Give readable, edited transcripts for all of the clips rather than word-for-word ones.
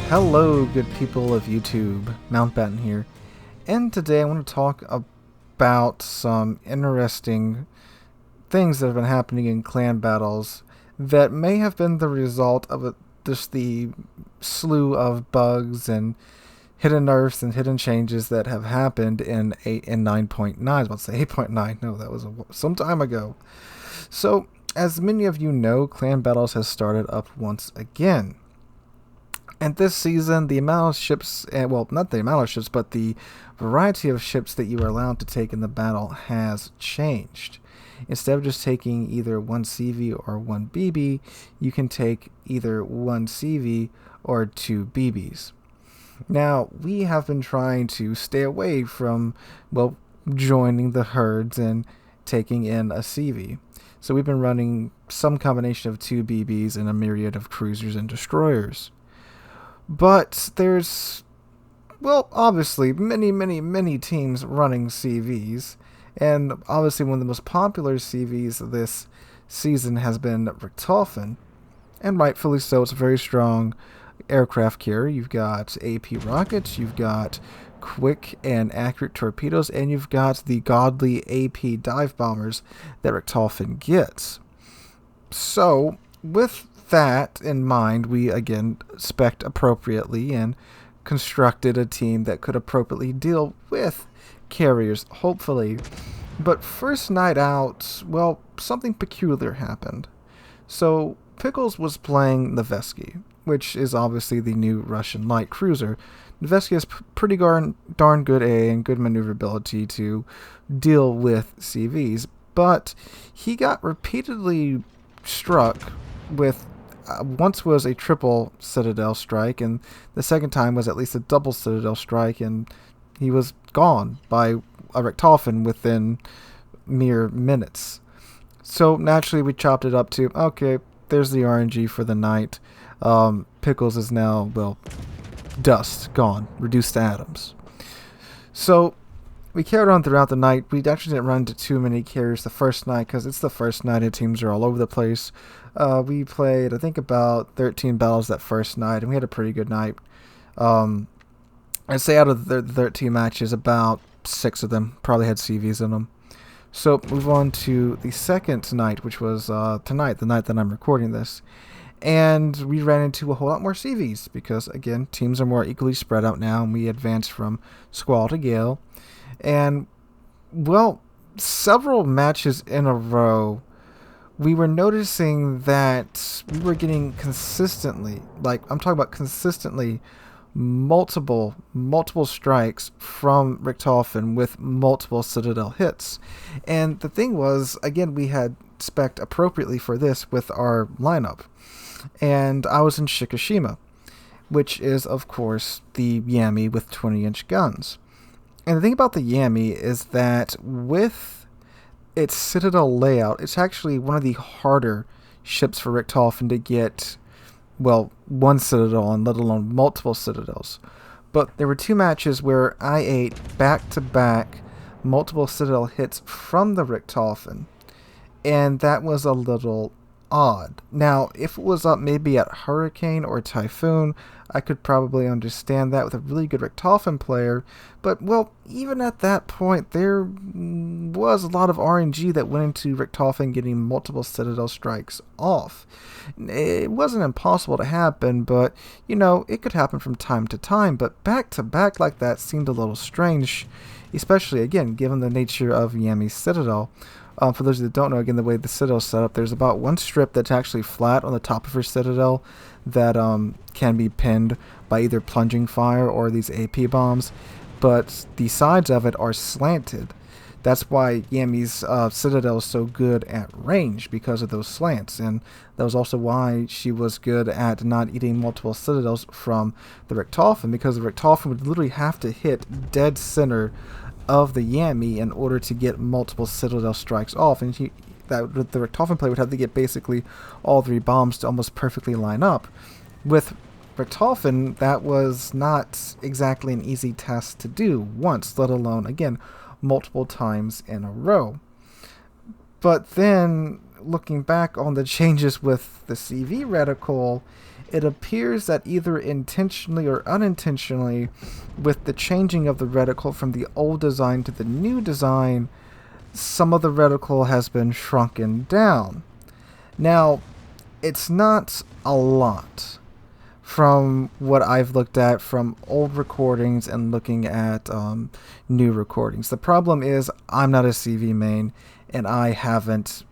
Hello, good people of YouTube. Mountbatten here, and today I want to talk about some interesting things that have been happening in clan battles that may have been the result of just the slew of bugs and hidden nerfs and hidden changes that have happened in 9.9. I was about to say 8.9. No, that was some time ago. So, as many of you know, clan battles has started up once again. And this season, the amount of ships, well, not the amount of ships, but the variety of ships that you are allowed to take in the battle has changed. Instead of just taking either one CV or one BB, you can take either one CV or two BBs. Now, we have been trying to stay away from, well, joining the herds and taking in a CV. So we've been running some combination of two BBs and a myriad of cruisers and destroyers. But there's, well, obviously many teams running CVs, and obviously one of the most popular CVs this season has been Reticle, and rightfully so. It's a very strong aircraft carrier. You've got AP rockets, you've got quick and accurate torpedoes, and you've got the godly AP dive bombers that Reticle gets. So, with that in mind, we again spec'd appropriately and constructed a team that could appropriately deal with carriers, hopefully. But first night out, well, something peculiar happened. So Pickles was playing Nevesky, which is obviously the new Russian light cruiser. Nevesky has pretty darn good A and good maneuverability to deal with CVs, but he got repeatedly struck with once was a triple Citadel strike, and the second time was at least a double Citadel strike, and he was gone by a Reticle within mere minutes. So naturally we chopped it up to, okay, there's the RNG for the night. Pickles is now, well, dust, gone, reduced to atoms. So we carried on throughout the night. We actually didn't run into too many carriers the first night because it's the first night and teams are all over the place. We played, I think, about 13 battles that first night, and we had a pretty good night. I'd say out of the 13 matches, about 6 of them probably had CVs in them. So move on to the second night, which was tonight, the night that I'm recording this. And we ran into a whole lot more CVs because, again, teams are more equally spread out now, and we advanced from Squall to Gale. And, well, several matches in a row, we were noticing that we were getting consistently, like I'm talking about consistently, multiple strikes from Reticle with multiple Citadel hits. And the thing was, again, we had spec'd appropriately for this with our lineup. And I was in Shikishima, which is, of course, the Yami with 20-inch guns. And the thing about the Yami is that with its Citadel layout, it's actually one of the harder ships for Reticle to get, well, one Citadel on, let alone multiple Citadels. But there were 2 matches where I ate back-to-back multiple Citadel hits from the Reticle, and that was a little odd. Now, if it was up maybe at Hurricane or Typhoon, I could probably understand that with a really good Reticle player, but, well, even at that point, there was a lot of RNG that went into Reticle getting multiple Citadel strikes off. It wasn't impossible to happen, but, you know, it could happen from time to time, but back-to-back like that seemed a little strange, especially, again, given the nature of Yami's Citadel. For those that don't know, again, the way the Citadel's set up, there's about one strip that's actually flat on the top of her Citadel that can be pinned by either plunging fire or these AP bombs, but the sides of it are slanted. That's why Yami's Citadel is so good at range, because of those slants, and that was also why she was good at not eating multiple Citadels from the Reticle, because the Reticle would literally have to hit dead center of the Yami in order to get multiple Citadel strikes off, and the Reticle player would have to get basically all 3 bombs to almost perfectly line up. With Reticle, that was not exactly an easy task to do once, let alone, again, multiple times in a row. But then, looking back on the changes with the CV reticle, it appears that either intentionally or unintentionally, with the changing of the reticle from the old design to the new design, some of the reticle has been shrunken down. Now, it's not a lot from what I've looked at from old recordings and looking at new recordings. The problem is I'm not a CV main and I haven't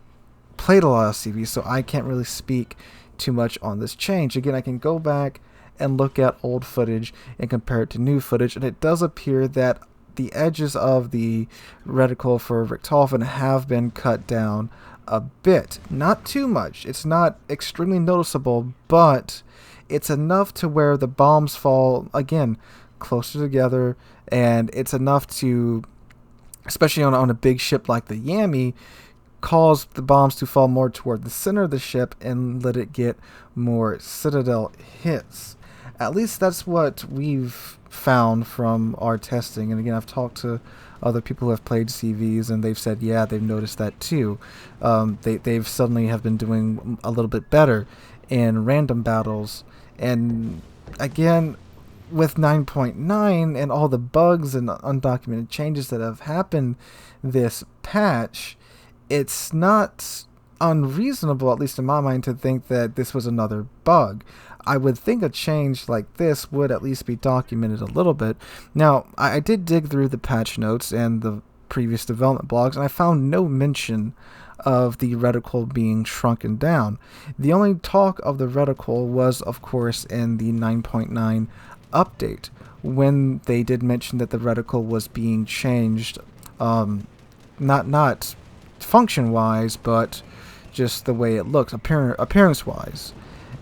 played a lot of CV, so I can't really speak too much on this change. Again, I can go back and look at old footage and compare it to new footage, and it does appear that the edges of the reticle for Richtofen have been cut down a bit. Not too much. It's not extremely noticeable, but it's enough to where the bombs fall, again, closer together, and it's enough to, especially on a big ship like the Yami, cause the bombs to fall more toward the center of the ship and let it get more Citadel hits. At least that's what we've found from our testing. And again, I've talked to other people who have played CVs, and they've said, yeah, they've noticed that too. They've suddenly have been doing a little bit better in random battles. And again, with 9.9 and all the bugs and undocumented changes that have happened this patch, it's not unreasonable, at least in my mind, to think that this was another bug. I would think a change like this would at least be documented a little bit. Now, I did dig through the patch notes and the previous development blogs, and I found no mention of the reticle being shrunken down. The only talk of the reticle was, of course, in the 9.9 update, when they did mention that the reticle was being changed, not function-wise, but just the way it looks, appearance-wise.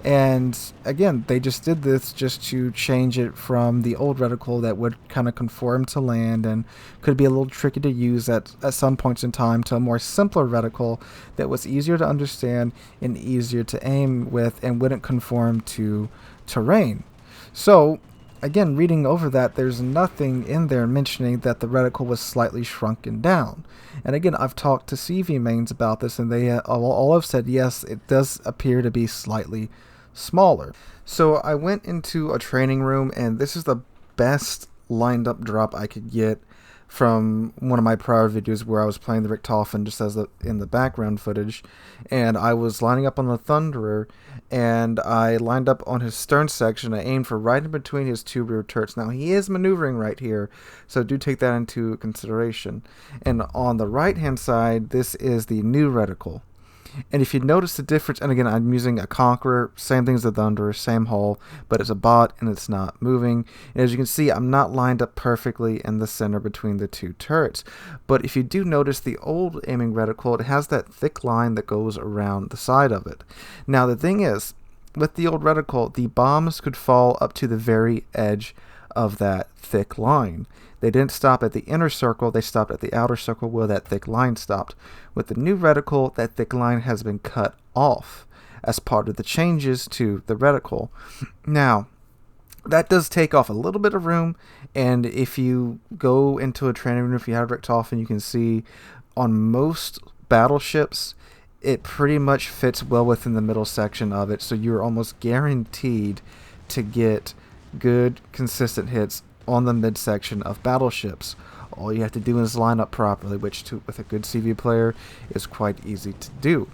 And again, they just did this just to change it from the old reticle that would kind of conform to land and could be a little tricky to use at some points in time, to a more simpler reticle that was easier to understand and easier to aim with and wouldn't conform to terrain. So again, reading over that, there's nothing in there mentioning that the reticle was slightly shrunken down. And again, I've talked to CV mains about this, and they all have said, yes, it does appear to be slightly smaller. So I went into a training room, and this is the best lined up drop I could get from one of my prior videos where I was playing the Richtofen just as in the background footage, and I was lining up on the Thunderer, and I lined up on his stern section. I aimed for right in between his two rear turrets. Now, he is maneuvering right here, so do take that into consideration. And on the right hand side, this is the new reticle. And if you notice the difference, and again, I'm using a Conqueror, same thing as the Thunderer, same hull, but it's a bot and it's not moving. And as you can see, I'm not lined up perfectly in the center between the two turrets. But if you do notice the old aiming reticle, it has that thick line that goes around the side of it. Now, the thing is, with the old reticle, the bombs could fall up to the very edge of that thick line. They didn't stop at the inner circle, they stopped at the outer circle where that thick line stopped. With the new reticle, that thick line has been cut off as part of the changes to the reticle. Now, that does take off a little bit of room, and if you go into a training room, if you have Richtofen, you can see on most battleships, it pretty much fits well within the middle section of it, so you're almost guaranteed to get good, consistent hits on the midsection of battleships. All you have to do is line up properly, which with a good CV player is quite easy to do.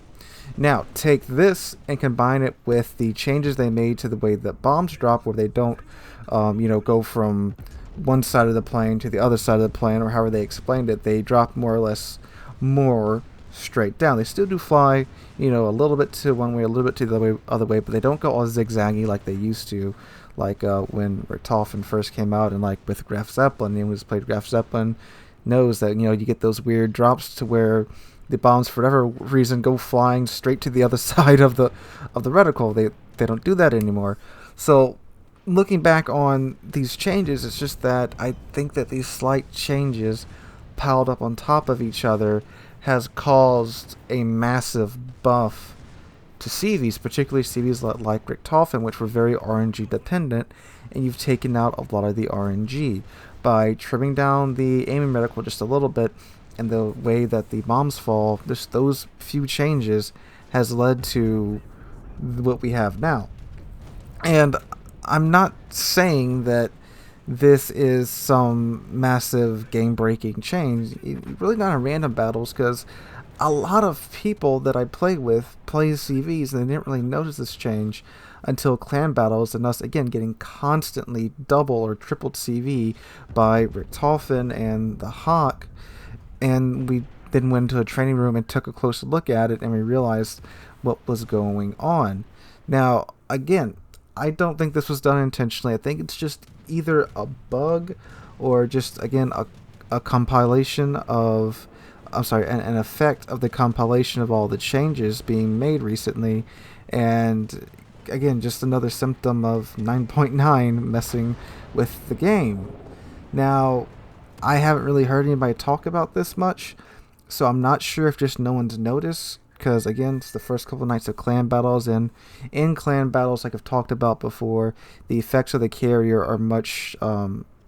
Now, take this and combine it with the changes they made to the way that bombs drop, where they don't go from one side of the plane to the other side of the plane, or however they explained it. They drop more or less more straight down. They still do fly, a little bit to one way, a little bit to the other way, but they don't go all zigzaggy like they used to. Like when Richtofen first came out, and like with Graf Zeppelin, anyone who's played Graf Zeppelin knows that you get those weird drops to where the bombs, for whatever reason, go flying straight to the other side of the reticle. They don't do that anymore. So looking back on these changes, it's just that I think that these slight changes piled up on top of each other has caused a massive buff to CVs, particularly CVs like Richtofen, which were very RNG dependent, and you've taken out a lot of the RNG by trimming down the aiming reticle just a little bit, and the way that the bombs fall. Just those few changes has led to what we have now. And I'm not saying that this is some massive game-breaking change. Really not in random battles, because a lot of people that I play with play CVs and they didn't really notice this change until clan battles and us again getting constantly double or tripled CV by Richtofen and the Hawk, and we then went into a training room and took a closer look at it and we realized what was going on. Now, again, I don't think this was done intentionally. I think it's just either a bug or just again a compilation of an effect of the compilation of all the changes being made recently, and again, just another symptom of 9.9 messing with the game. Now, I haven't really heard anybody talk about this much, so I'm not sure if just no one's noticed. Because again, it's the first couple of nights of clan battles, and in clan battles, like I've talked about before, the effects of the carrier are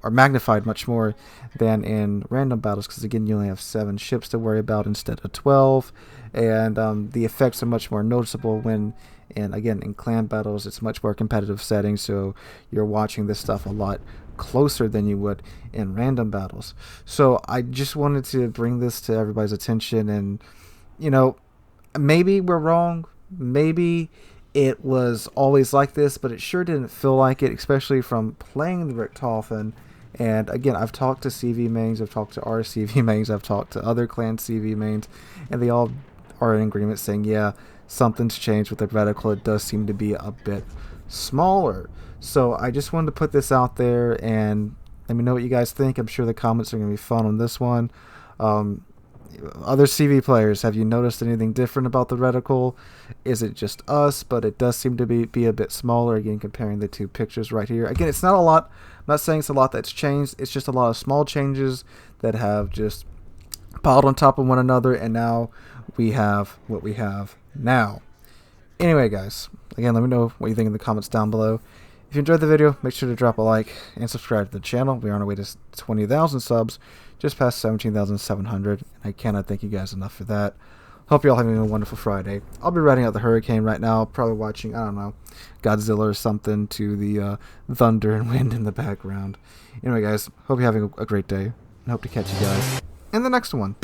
magnified much more than in random battles. Because again, you only have 7 ships to worry about instead of 12, and the effects are much more noticeable when. And again, in clan battles, it's much more competitive setting, so you're watching this stuff a lot closer than you would in random battles. So I just wanted to bring this to everybody's attention, and you know, maybe we're wrong. Maybe it was always like this, but it sure didn't feel like it, especially from playing the Richtofen. And again, I've talked to CV mains, I've talked to our CV mains, I've talked to other clan CV mains, and they all are in agreement saying, yeah, something's changed with the reticle. It does seem to be a bit smaller. So I just wanted to put this out there and let me know what you guys think. I'm sure the comments are going to be fun on this one. Um, Other CV players, have you noticed anything different about the reticle? Is it just us? But it does seem to be a bit smaller, again, comparing the two pictures right here. Again, it's not a lot. I'm not saying it's a lot that's changed. It's just a lot of small changes that have just piled on top of one another, and now we have what we have now. Anyway, guys, again, let me know what you think in the comments down below. If you enjoyed the video, make sure to drop a like and subscribe to the channel. We are on our way to 20,000 subs, just past 17,700, and I cannot thank you guys enough for that. Hope you're all having a wonderful Friday. I'll be riding out the hurricane right now, probably watching, I don't know, Godzilla or something to the thunder and wind in the background. Anyway, guys, hope you're having a great day, and hope to catch you guys in the next one.